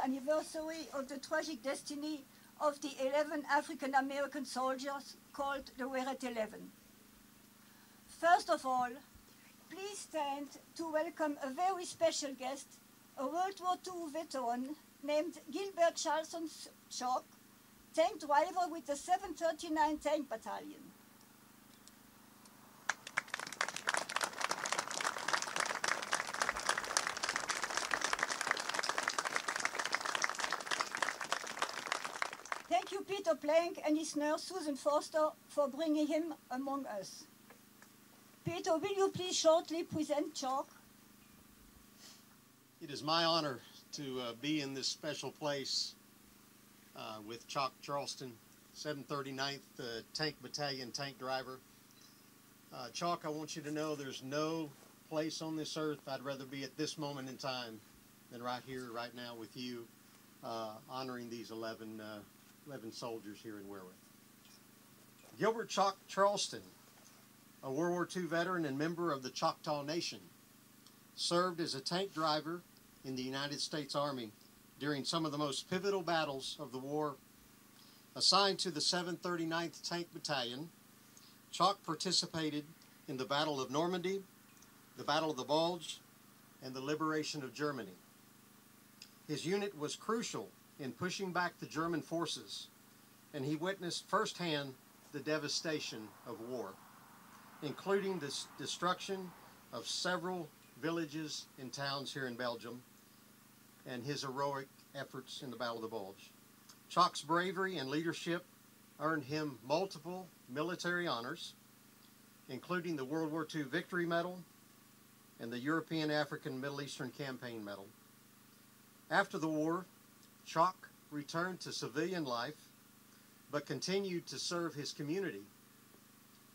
anniversary of the tragic destiny of the 11 African-American soldiers called the Wereth 11. First of all, please stand to welcome a very special guest, a World War II veteran named Gilbert Charlson Chock, tank driver with the 739 Tank Battalion. Thank you, Peter Plank and his nurse, Susan Foster, for bringing him among us. Peter, will you please shortly present Chock? It is my honor to be in this special place with Chock Charleston, 739th Tank Battalion tank driver. Chock, I want you to know there's no place on this earth I'd rather be at this moment in time than right here, right now with you, honoring these 11 soldiers here in Wereth. Gilbert Chock Charleston, a World War II veteran and member of the Choctaw Nation, served as a tank driver in the United States Army during some of the most pivotal battles of the war. Assigned to the 739th Tank Battalion, Chock participated in the Battle of Normandy, the Battle of the Bulge, and the liberation of Germany. His unit was crucial in pushing back the German forces, and he witnessed firsthand the devastation of war, including the destruction of several villages and towns here in Belgium, and his heroic efforts in the Battle of the Bulge. Chock's bravery and leadership earned him multiple military honors, including the World War II Victory Medal and the European, African, Middle Eastern Campaign Medal. After the war, Chock returned to civilian life, but continued to serve his community.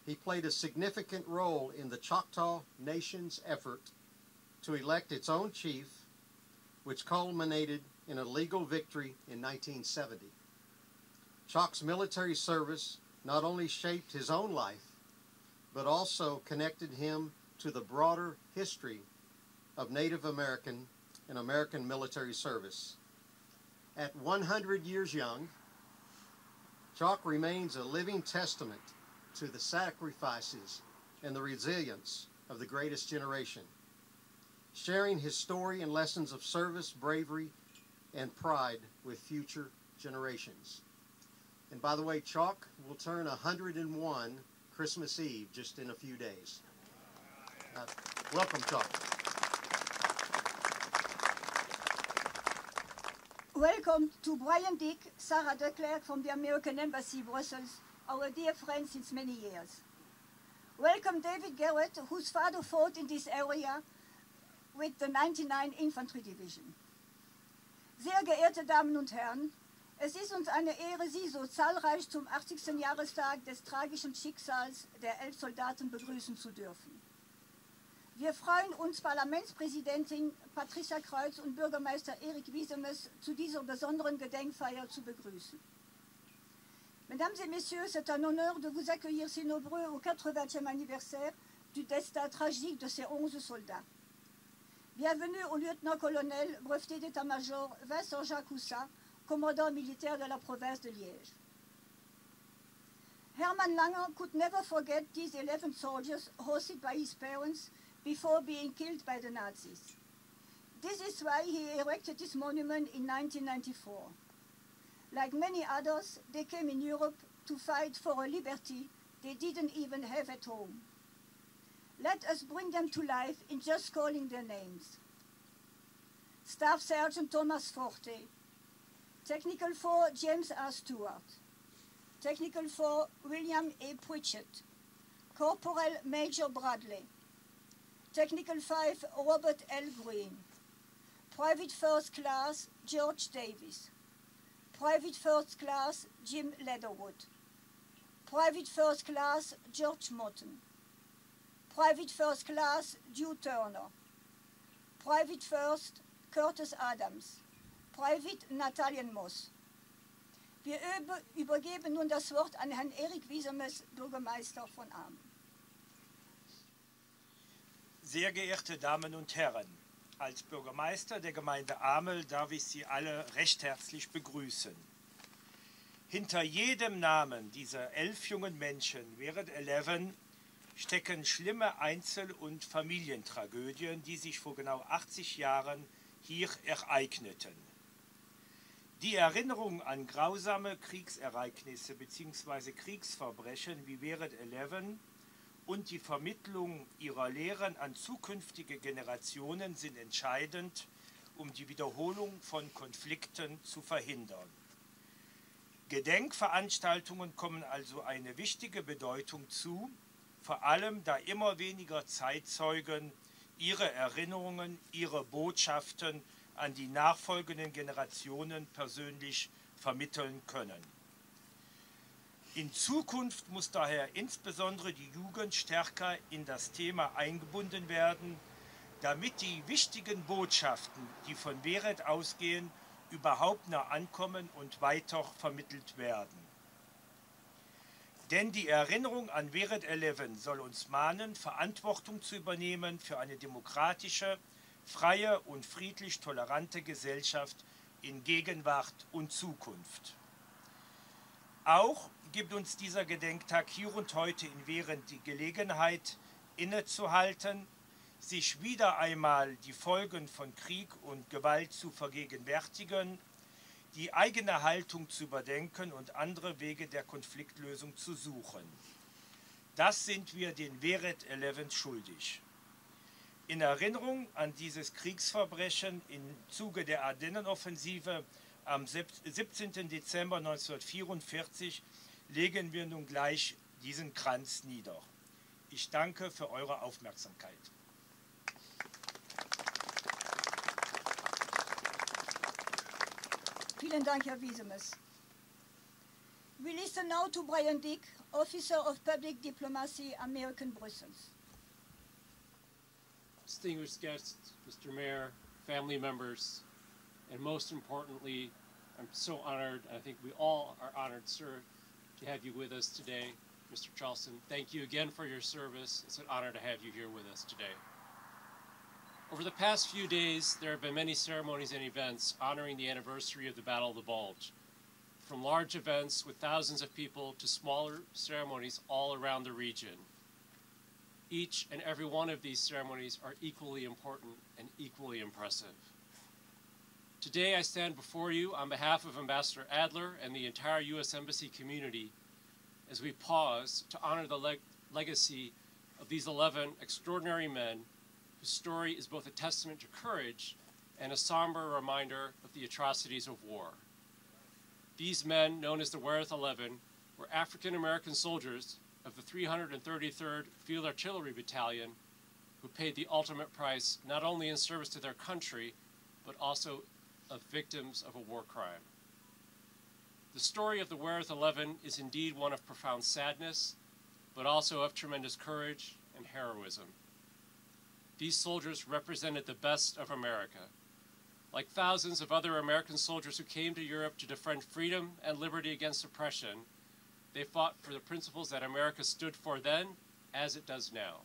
He played a significant role in the Choctaw Nation's effort to elect its own chief, which culminated in a legal victory in 1970. Chock's military service not only shaped his own life, but also connected him to the broader history of Native American and American military service. At 100 years young, Chock remains a living testament to the sacrifices and the resilience of the greatest generation, sharing his story and lessons of service, bravery, and pride with future generations. And by the way, Chock will turn 101 Christmas Eve just in a few days. Welcome, Chock. Welcome to Brian Dick, Sarah de Klerk from the American Embassy, Brussels, our dear friend since many years. Welcome David Garrett, whose father fought in this area with the 99 Infantry Division. Sehr geehrte Damen und Herren, es ist uns eine Ehre, Sie so zahlreich zum 80. Jahrestag des tragischen Schicksals der 11 Soldaten begrüßen zu dürfen. Wir freuen uns, Parlamentspräsidentin Patricia Kreuz und Bürgermeister Erik Wiesemes zu dieser besonderen Gedenkfeier zu begrüßen. Mesdames et messieurs, c'est un honneur de vous accueillir si nombreux au 80e anniversaire du destin tragique de ces 11 soldats. Bienvenue au lieutenant-colonel, breveté d'état-major Vincent Jacques Houssin, commandant militaire de la province de Liège. Hermann Langer could never forget these 11 soldiers hosted by his parents before being killed by the Nazis. This is why he erected this monument in 1994. Like many others, they came in Europe to fight for a liberty they didn't even have at home. Let us bring them to life in just calling their names. Staff Sergeant Thomas Forte, Technical 4 James R. Stewart, Technical 4 William A. Pritchett, Corporal Major Bradley, Technical 5 Robert L. Green, Private First Class George Davis, Private First Class Jim Leatherwood, Private First Class George Motten, Private First Class Hugh Turner, Private First Curtis Adams, Private Nathaniel Moss. Wir übergeben nun das Wort an Herrn Erik Wiesemes, Bürgermeister von Amen. Sehr geehrte Damen und Herren, Als Bürgermeister der Gemeinde Amel darf ich Sie alle recht herzlich begrüßen. Hinter jedem Namen dieser 11 jungen Menschen, Wereth 11, stecken schlimme Einzel- und Familientragödien, die sich vor genau 80 Jahren hier ereigneten. Die Erinnerung an grausame Kriegsereignisse bzw. Kriegsverbrechen wie Wereth 11 und die Vermittlung ihrer Lehren an zukünftige Generationen sind entscheidend, um die Wiederholung von Konflikten zu verhindern. Gedenkveranstaltungen kommen also eine wichtige Bedeutung zu, vor allem da immer weniger Zeitzeugen ihre Erinnerungen, ihre Botschaften an die nachfolgenden Generationen persönlich vermitteln können. In Zukunft muss daher insbesondere die Jugend stärker in das Thema eingebunden werden, damit die wichtigen Botschaften, die von Wereth ausgehen, überhaupt noch ankommen und weiter vermittelt werden. Denn die Erinnerung an Wereth 11 soll uns mahnen, Verantwortung zu übernehmen für eine demokratische, freie und friedlich tolerante Gesellschaft in Gegenwart und Zukunft. Auch gibt uns dieser Gedenktag hier und heute in Wereth die Gelegenheit, innezuhalten, sich wieder einmal die Folgen von Krieg und Gewalt zu vergegenwärtigen, die eigene Haltung zu überdenken und andere Wege der Konfliktlösung zu suchen. Das sind wir den Wereth 11 schuldig. In Erinnerung an dieses Kriegsverbrechen im Zuge der Ardennenoffensive am 17. Dezember 1944 legen wir nun gleich diesen Kranz nieder. Ich danke für eure Aufmerksamkeit. Vielen Dank, Herr Wiesemes. We listen now to Brian Dick, Officer of Public Diplomacy, American Brussels. Distinguished guests, Mr. Mayor, family members, and most importantly, I'm so honored, and I think we all are honored, sir, to have you with us today. Mr. Charleston, thank you again for your service. It's an honor to have you here with us today. Over the past few days, there have been many ceremonies and events honoring the anniversary of the Battle of the Bulge, from large events with thousands of people to smaller ceremonies all around the region. Each and every one of these ceremonies are equally important and equally impressive. Today, I stand before you on behalf of Ambassador Adler and the entire U.S. Embassy community as we pause to honor the legacy of these 11 extraordinary men whose story is both a testament to courage and a somber reminder of the atrocities of war. These men, known as the Wereth 11, were African-American soldiers of the 333rd Field Artillery Battalion who paid the ultimate price not only in service to their country, but also of victims of a war crime. The story of the Wereth 11 is indeed one of profound sadness, but also of tremendous courage and heroism. These soldiers represented the best of America. Like thousands of other American soldiers who came to Europe to defend freedom and liberty against oppression, they fought for the principles that America stood for then, as it does now.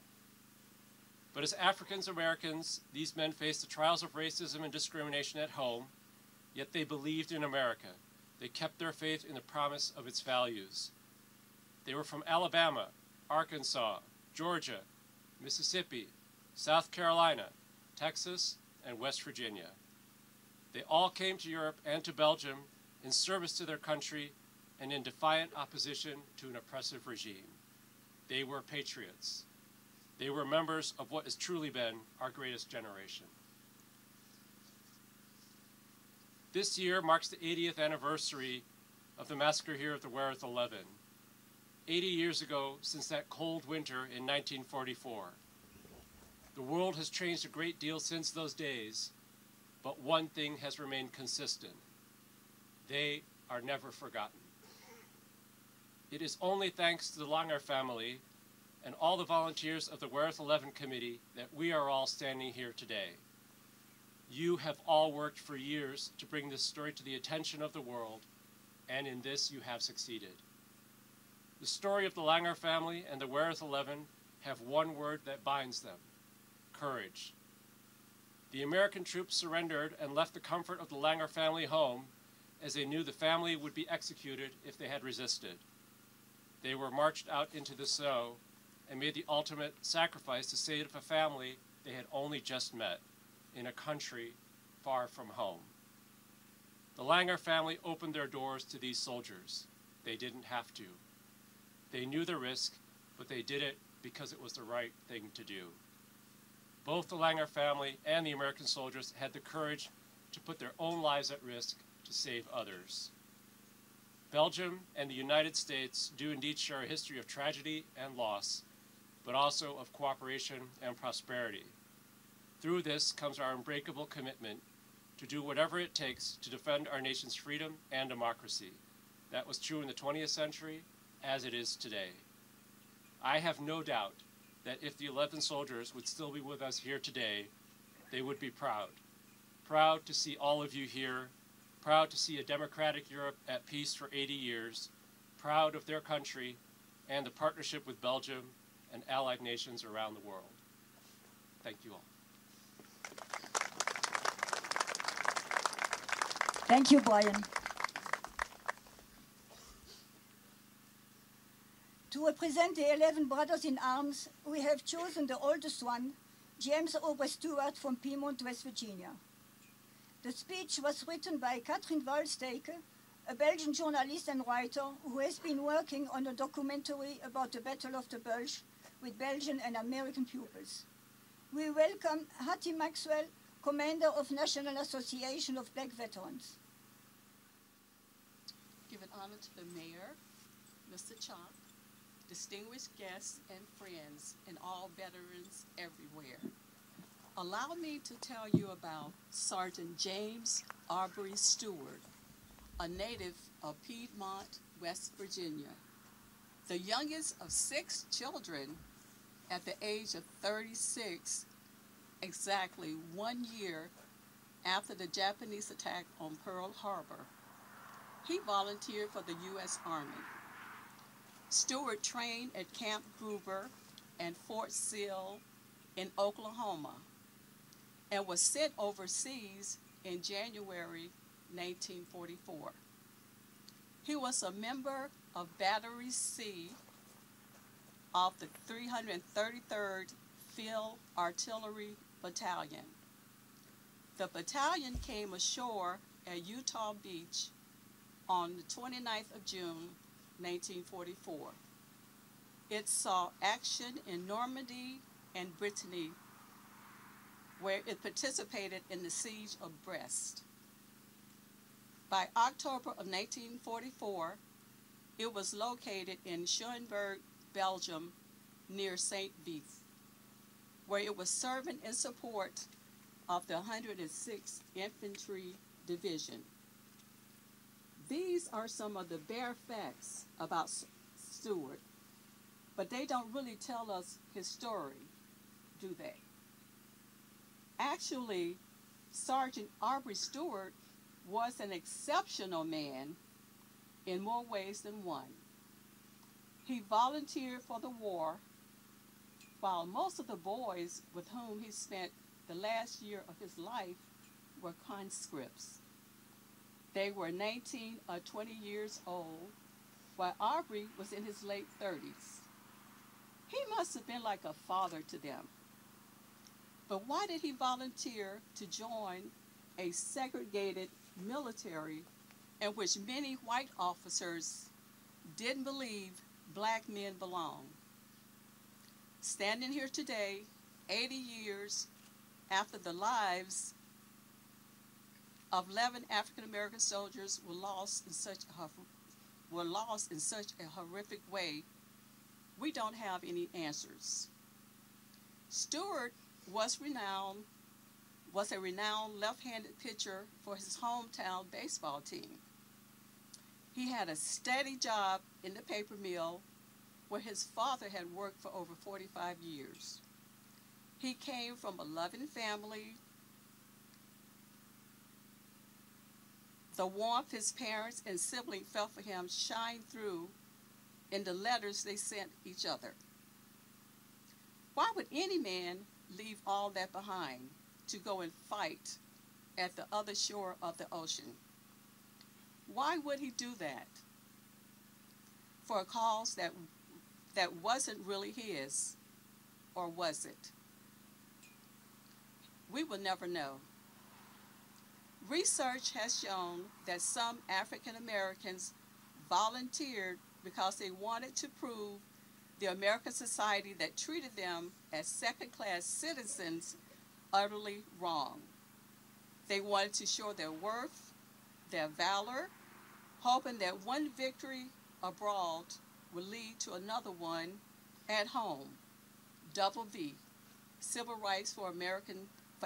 But as African Americans, these men faced the trials of racism and discrimination at home, yet they believed in America. They kept their faith in the promise of its values. They were from Alabama, Arkansas, Georgia, Mississippi, South Carolina, Texas, and West Virginia. They all came to Europe and to Belgium in service to their country and in defiant opposition to an oppressive regime. They were patriots. They were members of what has truly been our greatest generation. This year marks the 80th anniversary of the massacre here at the Wereth 11, 80 years ago since that cold winter in 1944. The world has changed a great deal since those days, but one thing has remained consistent. They are never forgotten. It is only thanks to the Longue family and all the volunteers of the Wereth 11 Committee that we are all standing here today. You have all worked for years to bring this story to the attention of the world, and in this you have succeeded. The story of the Longue family and the Wereth 11 have one word that binds them: courage. The American troops surrendered and left the comfort of the Langer family home, as they knew the family would be executed if they had resisted. They were marched out into the snow and made the ultimate sacrifice to save a family they had only just met in a country far from home. The Langer family opened their doors to these soldiers. They didn't have to. They knew the risk, but they did it because it was the right thing to do. Both the Langer family and the American soldiers had the courage to put their own lives at risk to save others. Belgium and the United States do indeed share a history of tragedy and loss, but also of cooperation and prosperity. Through this comes our unbreakable commitment to do whatever it takes to defend our nation's freedom and democracy. That was true in the 20th century, as it is today. I have no doubt that if the 11 soldiers would still be with us here today, they would be proud. Proud to see all of you here, proud to see a democratic Europe at peace for 80 years, proud of their country and the partnership with Belgium and allied nations around the world. Thank you all. Thank you, Brian. To represent the 11 brothers in arms, we have chosen the oldest one, James Aubrey Stewart from Piedmont, West Virginia. The speech was written by Catherine Waldsteke, a Belgian journalist and writer who has been working on a documentary about the Battle of the Bulge with Belgian and American pupils. We welcome Hattie Maxwell, Commander of National Association of Black Veterans. Give an honor to the Mayor, Mr. Chalk, distinguished guests and friends, and all veterans everywhere. Allow me to tell you about Sergeant James Aubrey Stewart, a native of Piedmont, West Virginia, the youngest of 6 children at the age of 36, exactly 1 year after the Japanese attack on Pearl Harbor. He volunteered for the U.S. Army. Stewart trained at Camp Gruber and Fort Sill in Oklahoma and was sent overseas in January 1944. He was a member of Battery C of the 333rd Field Artillery Battalion. The battalion came ashore at Utah Beach on the 29th of June 1944. It saw action in Normandy and Brittany, where it participated in the siege of Brest. By October of 1944, it was located in Schoenberg, Belgium, near St. Vith, where it was serving in support of the 106th Infantry Division. These are some of the bare facts about Stewart, but they don't really tell us his story, do they? Actually, Sergeant Aubrey Stewart was an exceptional man in more ways than one. He volunteered for the war, while most of the boys with whom he spent the last year of his life were conscripts. They were 19 or 20 years old, while Aubrey was in his late 30s. He must have been like a father to them. But why did he volunteer to join a segregated military in which many white officers didn't believe black men belonged? Standing here today, 80 years after the lives of 11 African American soldiers were lost in such a horrific way, we don't have any answers. Stewart was a renowned left-handed pitcher for his hometown baseball team. He had a steady job in the paper mill where his father had worked for over 45 years. He came from a loving family. The warmth his parents and siblings felt for him shined through in the letters they sent each other. Why would any man leave all that behind? to go and fight at the other shore of the ocean. Why would he do that? For a cause that wasn't really his, or was it? We will never know. Research has shown that some African Americans volunteered because they wanted to prove the American society that treated them as second-class citizens utterly wrong. They wanted to show their worth, their valor, hoping that one victory abroad would lead to another one at home. Double V, civil rights for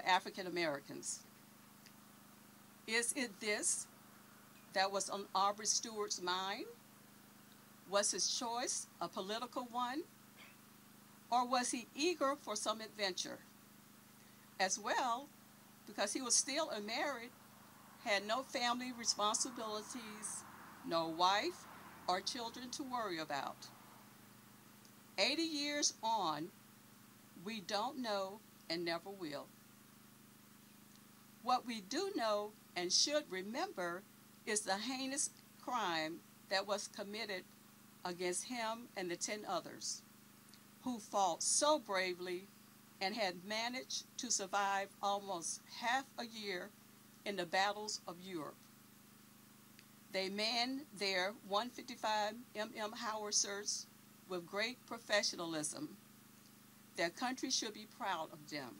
African Americans. Is it this that was on Aubrey Stewart's mind? Was his choice a political one? Or was he eager for some adventure? As well, because he was still unmarried, had no family responsibilities, no wife or children to worry about. 80 years on, we don't know and never will. What we do know and should remember is the heinous crime that was committed against him and the 10 others who fought so bravely and had managed to survive almost half a year in the battles of Europe. They manned their 155 mm howitzers with great professionalism. Their country should be proud of them.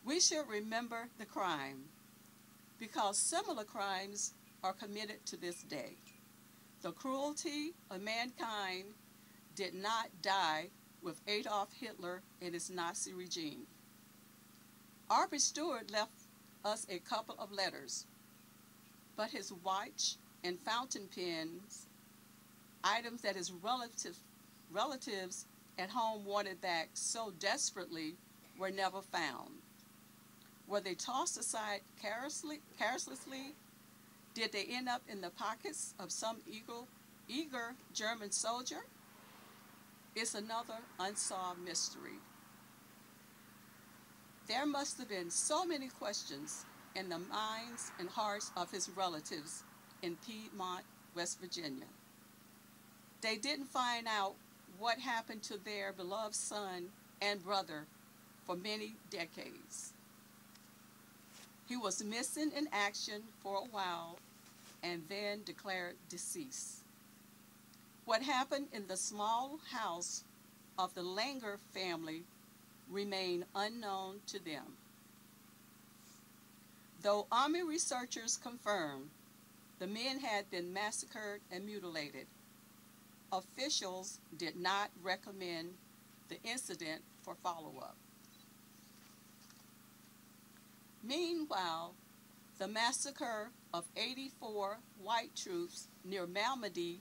We should remember the crime because similar crimes are committed to this day. The cruelty of mankind did not die with Adolf Hitler and his Nazi regime. Aubrey Stewart left us a couple of letters, but his watch and fountain pens, items that his relatives at home wanted back so desperately, were never found. Were they tossed aside carelessly? Did they end up in the pockets of some eager German soldier? It's another unsolved mystery. There must have been so many questions in the minds and hearts of his relatives in Piedmont, West Virginia. They didn't find out what happened to their beloved son and brother for many decades. He was missing in action for a while and then declared deceased. What happened in the small house of the Longue family remained unknown to them. Though Army researchers confirmed the men had been massacred and mutilated, officials did not recommend the incident for follow-up. Meanwhile, the massacre of 84 white troops near Malmedy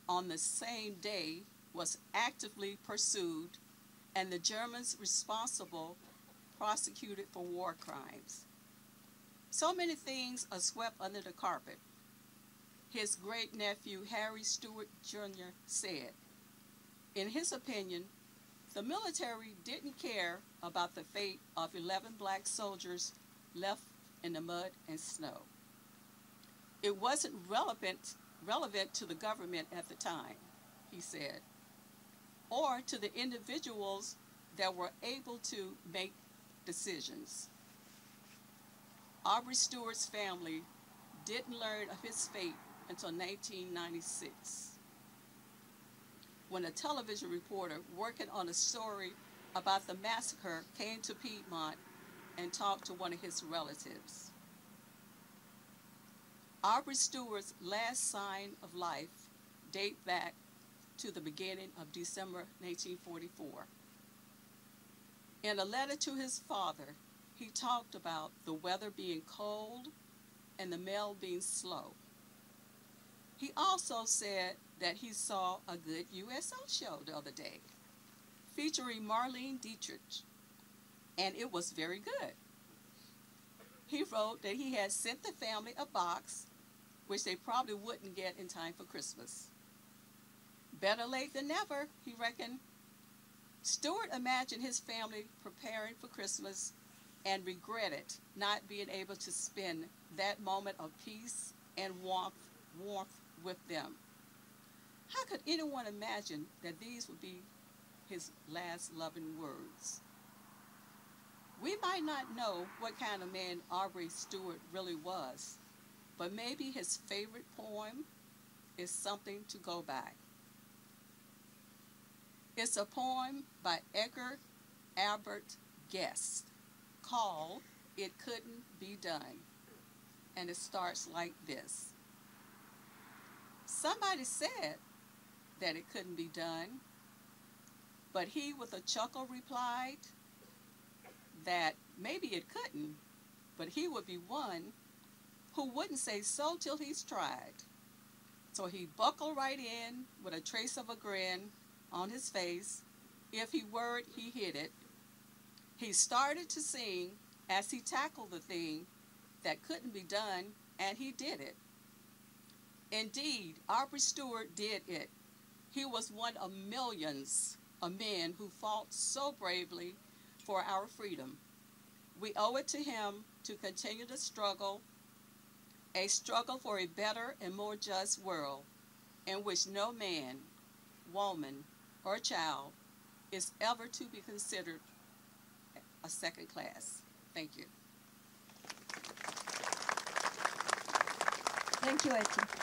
on the same day was actively pursued, and the Germans responsible prosecuted for war crimes. So many things are swept under the carpet. His great-nephew Harry Stewart Jr. said, in his opinion, the military didn't care about the fate of 11 black soldiers left in the mud and snow. It wasn't relevant to the government at the time, he said, or to the individuals that were able to make decisions. Aubrey Stewart's family didn't learn of his fate until 1996, when a television reporter working on a story about the massacre came to Piedmont and talked to one of his relatives. Aubrey Stewart's last sign of life date back to the beginning of December 1944. In a letter to his father, he talked about the weather being cold and the mail being slow. He also said that he saw a good USO show the other day, featuring Marlene Dietrich, and it was very good. He wrote that he had sent the family a box, which they probably wouldn't get in time for Christmas. Better late than never, he reckoned. Stewart imagined his family preparing for Christmas and regretted not being able to spend that moment of peace and warmth with them. How could anyone imagine that these would be his last loving words? We might not know what kind of man Aubrey Stewart really was, but maybe his favorite poem is something to go by. It's a poem by Edgar Albert Guest called It Couldn't Be Done, and it starts like this. Somebody said that it couldn't be done, but he with a chuckle replied that maybe it couldn't, but he would be one who wouldn't say so till he's tried. So he buckled right in with a trace of a grin on his face. If he were it, he hit it. He started to sing as he tackled the thing that couldn't be done, and he did it. Indeed, Aubrey Stewart did it. He was one of millions of men who fought so bravely for our freedom. We owe it to him to continue the struggle, a struggle for a better and more just world in which no man, woman, or child is ever to be considered a second class. Thank you. Thank you, Etty.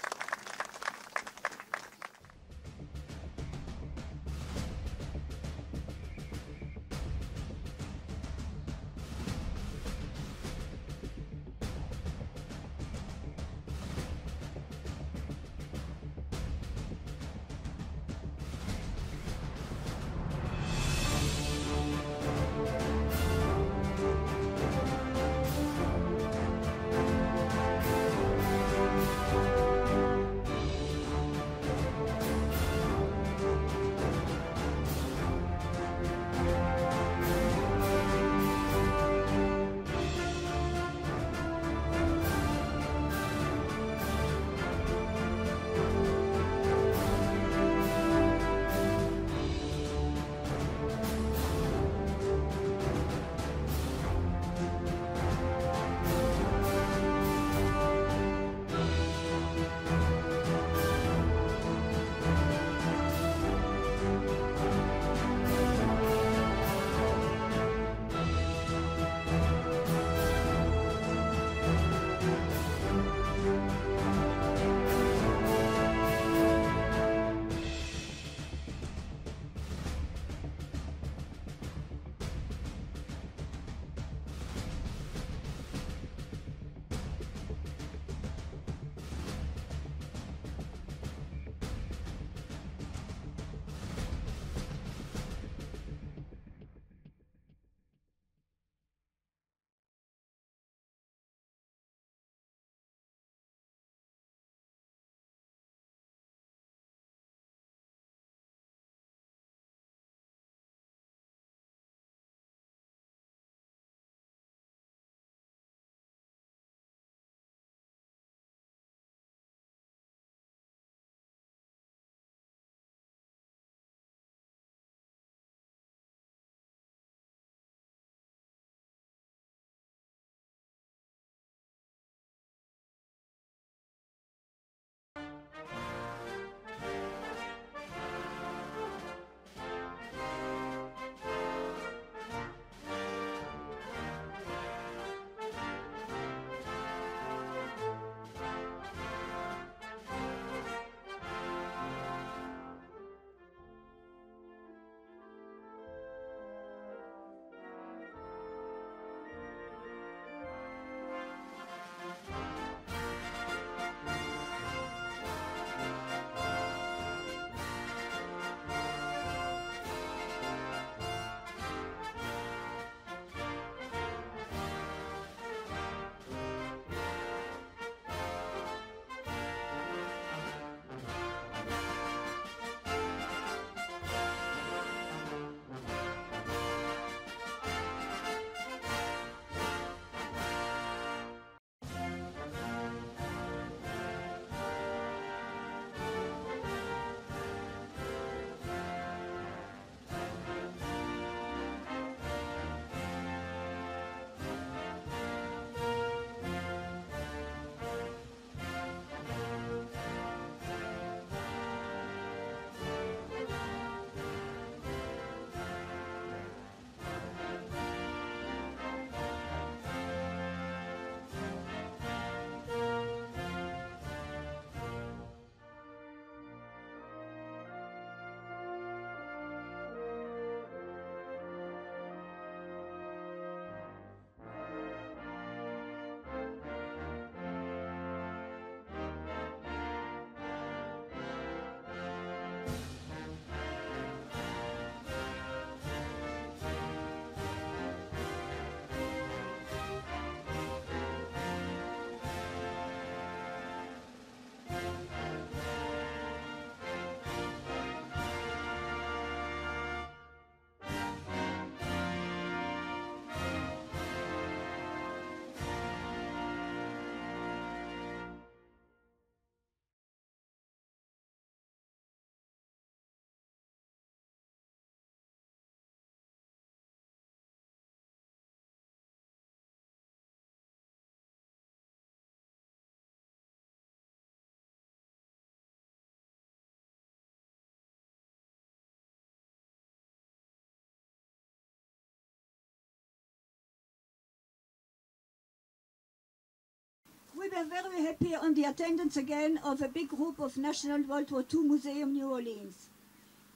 were very happy on the attendance again of a big group of National World War II Museum New Orleans.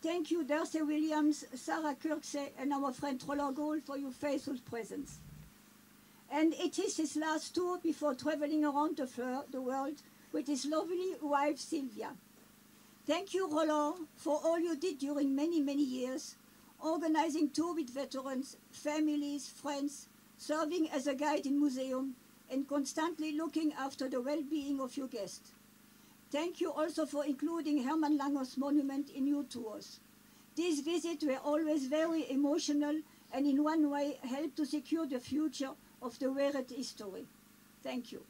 Thank you, Darcy Williams, Sarah Kirksey, and our friend Roland Gaulle for your faithful presence. And it is his last tour before traveling around the world with his lovely wife Sylvia. Thank you, Roland, for all you did during many, many years, organizing tours with veterans, families, friends, serving as a guide in museum, and constantly looking after the well-being of your guests. Thank you also for including Hermann Langer's monument in your tours. These visits were always very emotional and in one way helped to secure the future of the Wereth history. Thank you.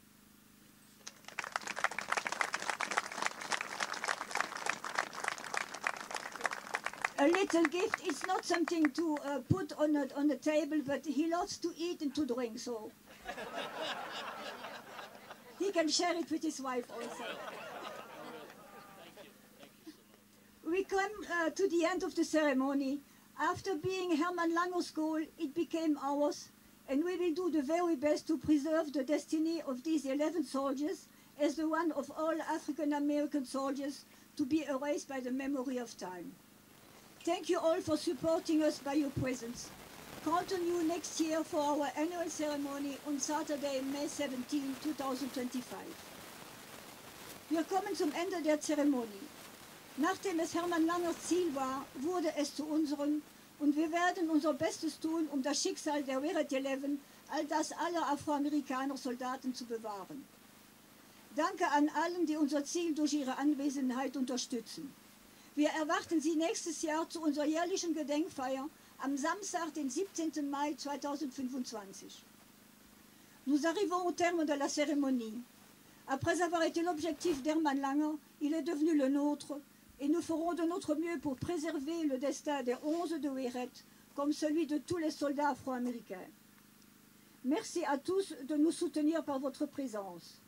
A little gift is not something to put on the table, but he loves to eat and to drink, so he can share it with his wife also. We come to the end of the ceremony. After being Hermann Langer's goal, it became ours, and we will do the very best to preserve the destiny of these 11 soldiers as the one of all African-American soldiers to be erased by the memory of time. Thank you all for supporting us by your presence. Count on you next year for our annual ceremony on Saturday, May 17, 2025. Wir kommen zum Ende der Zeremonie. Nachdem es Hermann Langers Ziel war, wurde es zu unserem, und wir werden unser Bestes tun, um das Schicksal der Wereth 11, all das aller Afroamerikaner Soldaten zu bewahren. Danke an allen, die unser Ziel durch ihre Anwesenheit unterstützen. Wir erwarten Sie nächstes Jahr zu unserer jährlichen Gedenkfeier am Samstag, den 17. Mai 2025. Nous arrivons au terme de la cérémonie. Après avoir été l'objectif d'Hermann Langer, il est devenu le nôtre, et nous ferons de notre mieux pour préserver le destin des 11 de Wereth, comme celui de tous les soldats afro-américains. Merci à tous de nous soutenir par votre présence.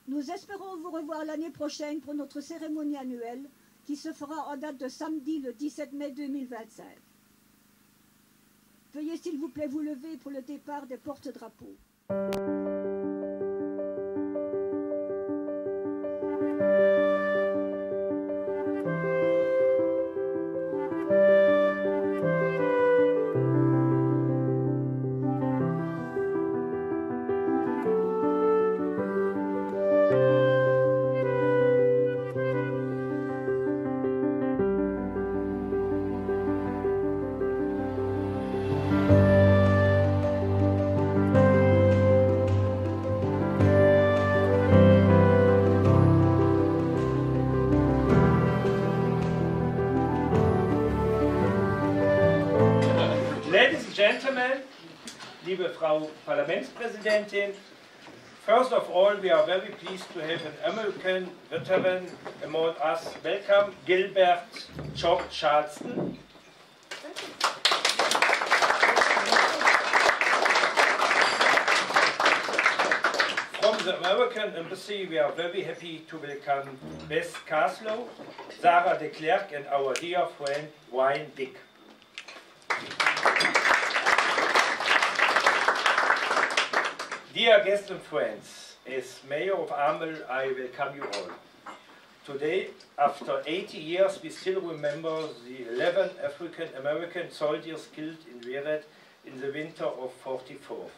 Nous espérons vous revoir l'année prochaine pour notre cérémonie annuelle, qui se fera en date de samedi le 17 mai 2025. Veuillez s'il vous plaît vous lever pour le départ des porte-drapeaux. Gentlemen, liebe Frau Parlamentspräsidentin, first of all, we are very pleased to have an American veteran among us. Welcome, Gilbert Jock Charleston. From the American Embassy, we are very happy to welcome Bess Caslow, Sarah de Klerk, and our dear friend Wayne Dick. Dear guests and friends, as Mayor of Amel, I welcome you all. Today, after 80 years, we still remember the 11 African-American soldiers killed in Wereth in the winter of '44.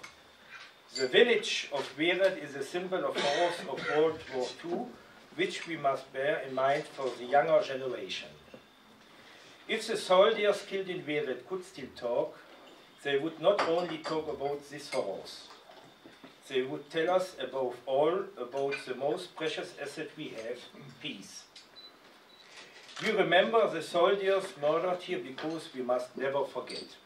The village of Wereth is a symbol of horrors of World War II, which we must bear in mind for the younger generation. If the soldiers killed in Wereth could still talk, they would not only talk about these horrors. They would tell us above all about the most precious asset we have, peace. We remember the soldiers murdered here because we must never forget.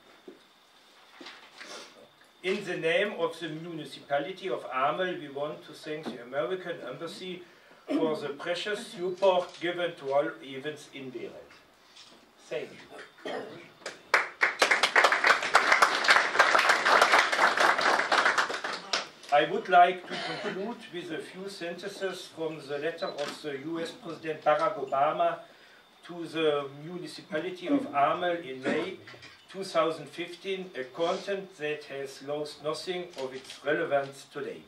In the name of the municipality of Amel, we want to thank the American Embassy for the precious support given to all events in Wereth. Thank you. I would like to conclude with a few sentences from the letter of the US President Barack Obama to the municipality of Amel in May 2015, a content that has lost nothing of its relevance today.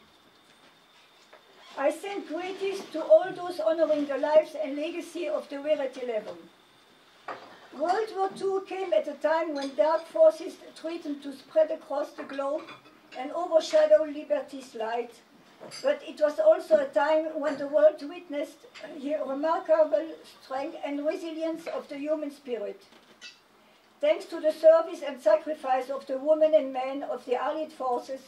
I send greetings to all those honoring the lives and legacy of the Wereth 11. World War II came at a time when dark forces threatened to spread across the globe and overshadow liberty's light. But it was also a time when the world witnessed the remarkable strength and resilience of the human spirit. Thanks to the service and sacrifice of the women and men of the Allied forces,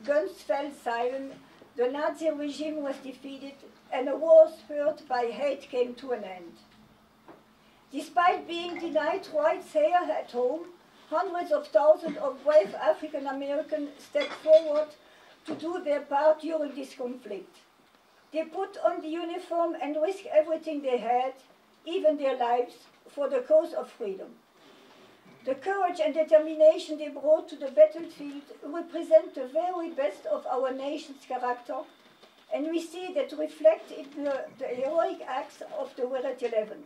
guns fell silent, the Nazi regime was defeated, and a war spurred by hate came to an end. Despite being denied rights here at home, hundreds of thousands of brave African Americans stepped forward to do their part during this conflict. They put on the uniform and risked everything they had, even their lives, for the cause of freedom. The courage and determination they brought to the battlefield represent the very best of our nation's character, and we see that reflected in the heroic acts of the Wereth 11.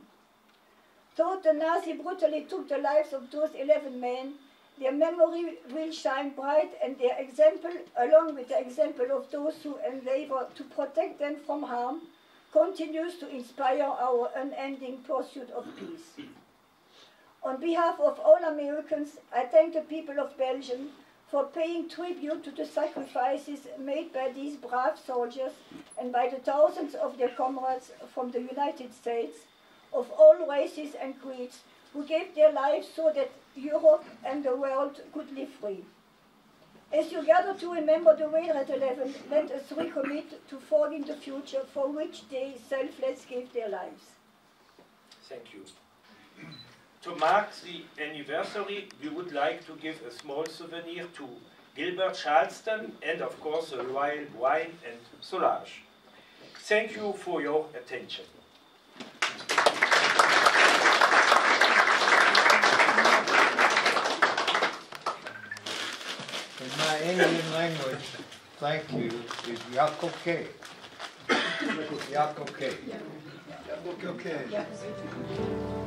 Though the Nazi brutally took the lives of those 11 men, their memory will shine bright, and their example, along with the example of those who endeavor to protect them from harm, continues to inspire our unending pursuit of peace. On behalf of all Americans, I thank the people of Belgium for paying tribute to the sacrifices made by these brave soldiers and by the thousands of their comrades from the United States, of all races and creeds, who gave their lives so that Europe and the world could live free. As you gather to remember the Wereth 11, let us recommit to forging the future for which they selfless gave their lives. Thank you. To mark the anniversary, we would like to give a small souvenir to Gilbert Charleston and, of course, the Royal Wine and Solange. Thank you for your attention. In my Indian language, thank you is Yakoke. Yakoke. Yakoke.